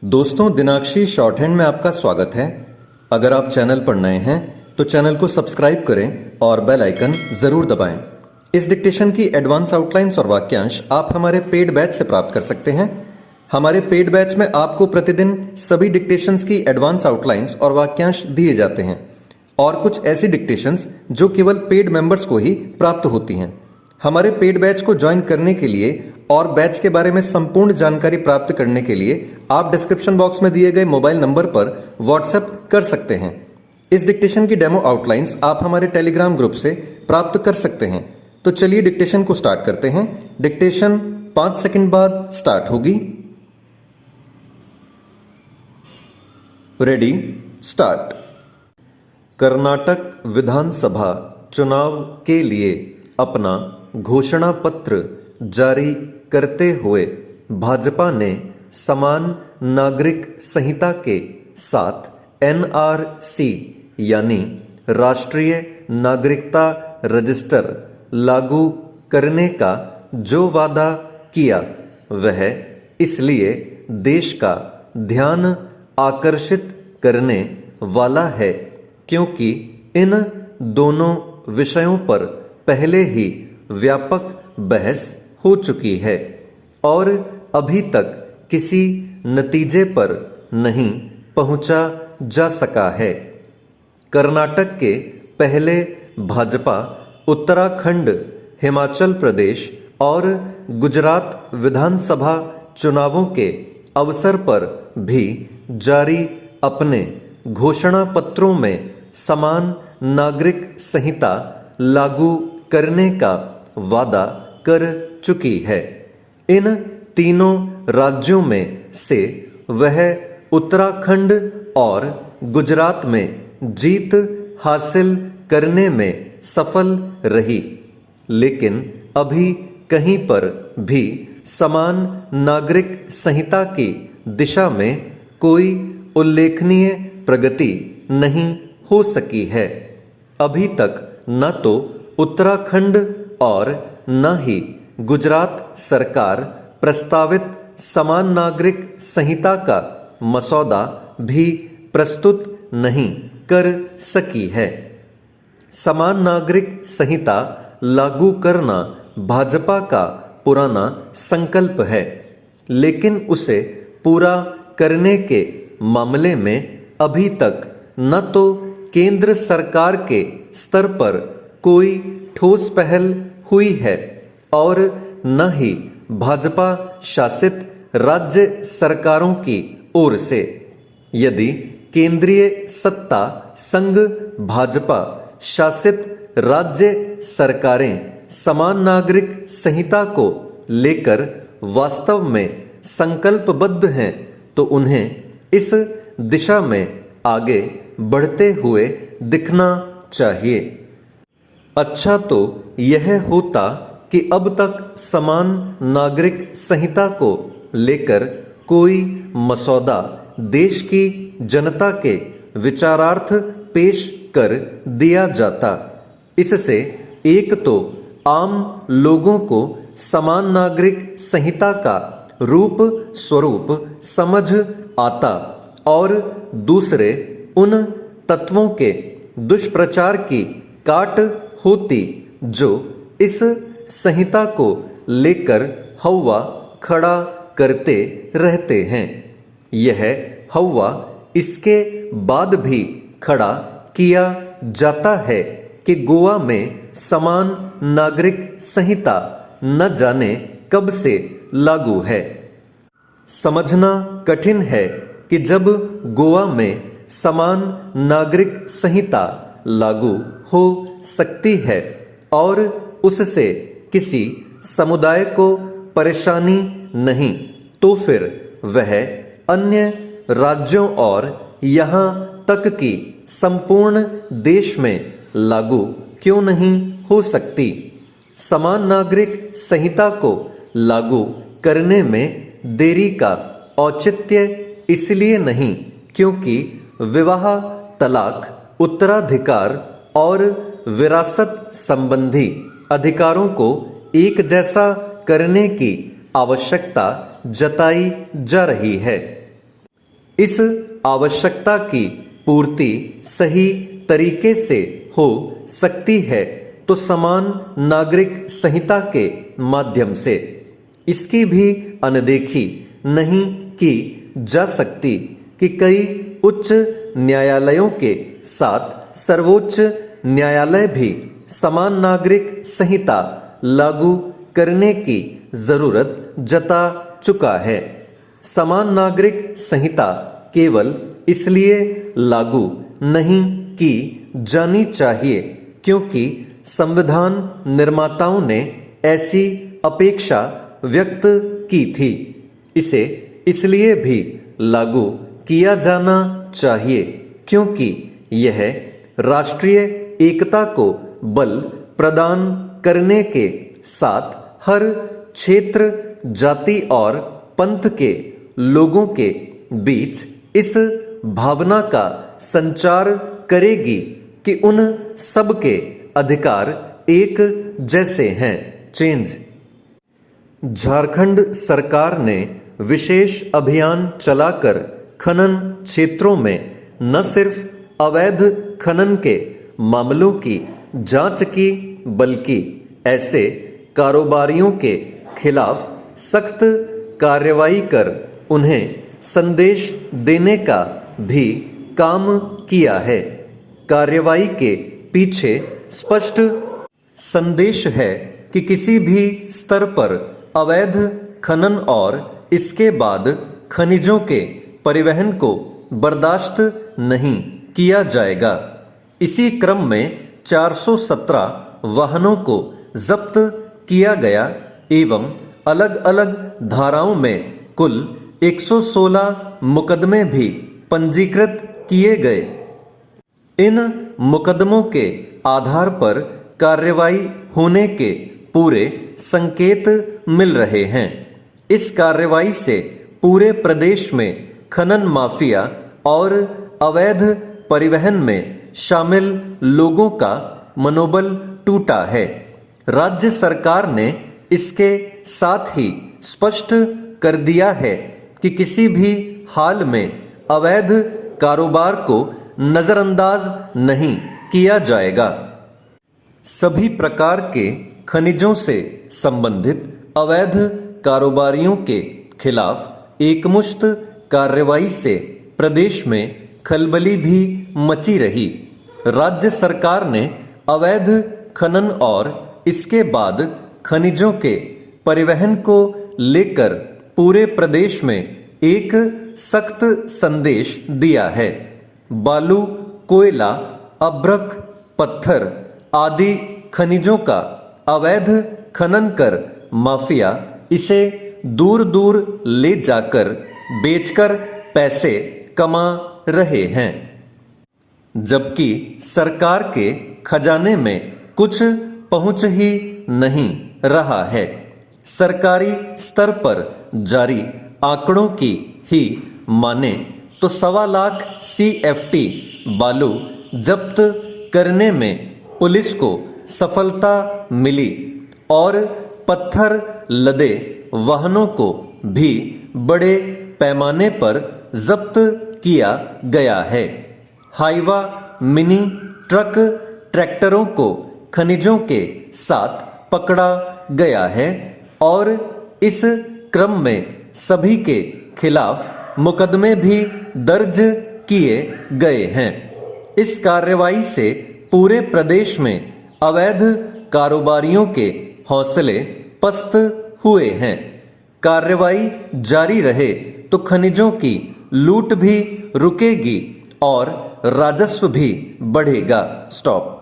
दोस्तों, दिनाक्षी short hand में आपका स्वागत है। अगर आप चैनल पर नए हैं तो चैनल को सब्सक्राइब करें और बेल आइकन जरूर दबाएं। इस डिक्टेशन की एडवांस आउटलाइंस और वाक्यांश आप हमारे पेड बैच से प्राप्त कर सकते हैं। हमारे पेड बैच में आपको प्रतिदिन सभी डिक्टेशंस की एडवांस आउटलाइंस और वाक्यांश दिए जाते हैं और कुछ ऐसी डिक्टेशंस जो केवल पेड मेंबर्स को ही प्राप्त होती हैं। हमारे पेड बैच को ज्वाइन करने के लिए और बैच के बारे में संपूर्ण जानकारी प्राप्त करने के लिए आप डिस्क्रिप्शन बॉक्स में दिए गए मोबाइल नंबर पर व्हाट्सएप कर सकते हैं। इस डिक्टेशन की डेमो आउटलाइंस आप हमारे टेलीग्राम ग्रुप से प्राप्त कर सकते हैं। तो चलिए डिक्टेशन को स्टार्ट करते हैं। डिक्टेशन 5 सेकंड बाद स्टार्ट होगी। Ready, start. कर्नाटक विधानसभा चुनाव के लिए अपना घोषणा पत्र जारी करते हुए भाजपा ने समान नागरिक संहिता के साथ NRC यानी राष्ट्रीय नागरिकता रजिस्टर लागू करने का जो वादा किया वह इसलिए देश का ध्यान आकर्षित करने वाला है क्योंकि इन दोनों विषयों पर पहले ही व्यापक बहस हो चुकी है और अभी तक किसी नतीजे पर नहीं पहुंचा जा सका है। कर्नाटक के पहले भाजपा उत्तराखंड, हिमाचल प्रदेश और गुजरात विधानसभा चुनावों के अवसर पर भी जारी अपने घोषणा पत्रों में समान नागरिक संहिता लागू करने का वादा कर चुकी है। इन तीनों राज्यों में से वह उत्तराखंड और गुजरात में जीत हासिल करने में सफल रही, लेकिन अभी कहीं पर भी समान नागरिक संहिता की दिशा में कोई उल्लेखनीय प्रगति नहीं हो सकी है। अभी तक न तो उत्तराखंड और न ही गुजरात सरकार प्रस्तावित समान नागरिक संहिता का मसौदा भी प्रस्तुत नहीं कर सकी है। समान नागरिक संहिता लागू करना भाजपा का पुराना संकल्प है, लेकिन उसे पूरा करने के मामले में अभी तक न तो केंद्र सरकार के स्तर पर कोई ठोस पहल हुई है और न ही भाजपा शासित राज्य सरकारों की ओर से। यदि केंद्रीय सत्ता संघ भाजपा शासित राज्य सरकारें समान नागरिक संहिता को लेकर वास्तव में संकल्पबद्ध हैं तो उन्हें इस दिशा में आगे बढ़ते हुए दिखना चाहिए। अच्छा तो यह होता कि अब तक समान नागरिक संहिता को लेकर कोई मसौदा देश की जनता के विचारार्थ पेश कर दिया जाता। इससे एक तो आम लोगों को समान नागरिक संहिता का रूप स्वरूप समझ आता और दूसरे उन तत्वों के दुष्प्रचार की काट होती जो इस संहिता को लेकर हौवा खड़ा करते रहते हैं। यह हौवा इसके बाद भी खड़ा किया जाता है कि गोवा में समान नागरिक संहिता न जाने कब से लागू है। समझना कठिन है कि जब गोवा में समान नागरिक संहिता लागू हो सकती है और उससे किसी समुदाय को परेशानी नहीं, तो फिर वह अन्य राज्यों और यहाँ तक कि संपूर्ण देश में लागू क्यों नहीं हो सकती। समान नागरिक संहिता को लागू करने में देरी का औचित्य इसलिए नहीं क्योंकि विवाह, तलाक, उत्तराधिकार और विरासत संबंधी अधिकारों को एक जैसा करने की आवश्यकता जताई जा रही है। इस आवश्यकता की पूर्ति सही तरीके से हो सकती है तो समान नागरिक संहिता के माध्यम से। इसकी भी अनदेखी नहीं की जा सकती कि कई उच्च न्यायालयों के साथ सर्वोच्च न्यायालय भी समान नागरिक संहिता लागू करने की जरूरत जता चुका है। समान नागरिक संहिता केवल इसलिए लागू नहीं की जानी चाहिए क्योंकि संविधान निर्माताओं ने ऐसी अपेक्षा व्यक्त की थी। इसे इसलिए भी लागू किया जाना चाहिए क्योंकि यह राष्ट्रीय एकता को बल प्रदान करने के साथ हर क्षेत्र, जाति और पंथ के लोगों के बीच इस भावना का संचार करेगी कि उन सब के अधिकार एक जैसे हैं। चेंज। झारखंड सरकार ने विशेष अभियान चलाकर खनन क्षेत्रों में न सिर्फ अवैध खनन के मामलों की जांच की बल्कि ऐसे कारोबारियों के खिलाफ सख्त कार्रवाई कर उन्हें संदेश देने का भी काम किया है। कार्रवाई के पीछे स्पष्ट संदेश है कि किसी भी स्तर पर अवैध खनन और इसके बाद खनिजों के परिवहन को बर्दाश्त नहीं किया जाएगा। इसी क्रम में 417 वाहनों को जब्त किया गया एवं अलग अलग धाराओं में कुल 116 मुकदमे भी पंजीकृत किए गए। इन मुकदमों के आधार पर कार्रवाई होने के पूरे संकेत मिल रहे हैं। इस कार्रवाई से पूरे प्रदेश में खनन माफिया और अवैध परिवहन में शामिल लोगों का मनोबल टूटा है। राज्य सरकार ने इसके साथ ही स्पष्ट कर दिया है कि किसी भी हाल में अवैध कारोबार को नजरअंदाज नहीं किया जाएगा। सभी प्रकार के खनिजों से संबंधित अवैध कारोबारियों के खिलाफ एकमुश्त कार्रवाई से प्रदेश में खलबली भी मची रही। राज्य सरकार ने अवैध खनन और इसके बाद खनिजों के परिवहन को लेकर पूरे प्रदेश में एक सख्त संदेश दिया है। बालू, कोयला, अभ्रक, पत्थर आदि खनिजों का अवैध खनन कर माफिया इसे दूर दूर ले जाकर बेचकर पैसे कमा रहे हैं, जबकि सरकार के खजाने में कुछ पहुंच ही नहीं रहा है। सरकारी स्तर पर जारी आंकड़ों की ही माने तो 1.25 लाख CFT बालू जब्त करने में पुलिस को सफलता मिली और पत्थर लदे वाहनों को भी बड़े पैमाने पर जब्त किया गया है। हाईवा, मिनी ट्रक, ट्रैक्टरों को खनिजों के साथ पकड़ा गया है और इस क्रम में सभी के खिलाफ मुकदमे भी दर्ज किए गए हैं। इस कार्रवाई से पूरे प्रदेश में अवैध कारोबारियों के हौसले पस्त हुए हैं। कार्रवाई जारी रहे तो खनिजों की लूट भी रुकेगी और राजस्व भी बढ़ेगा। स्टॉप।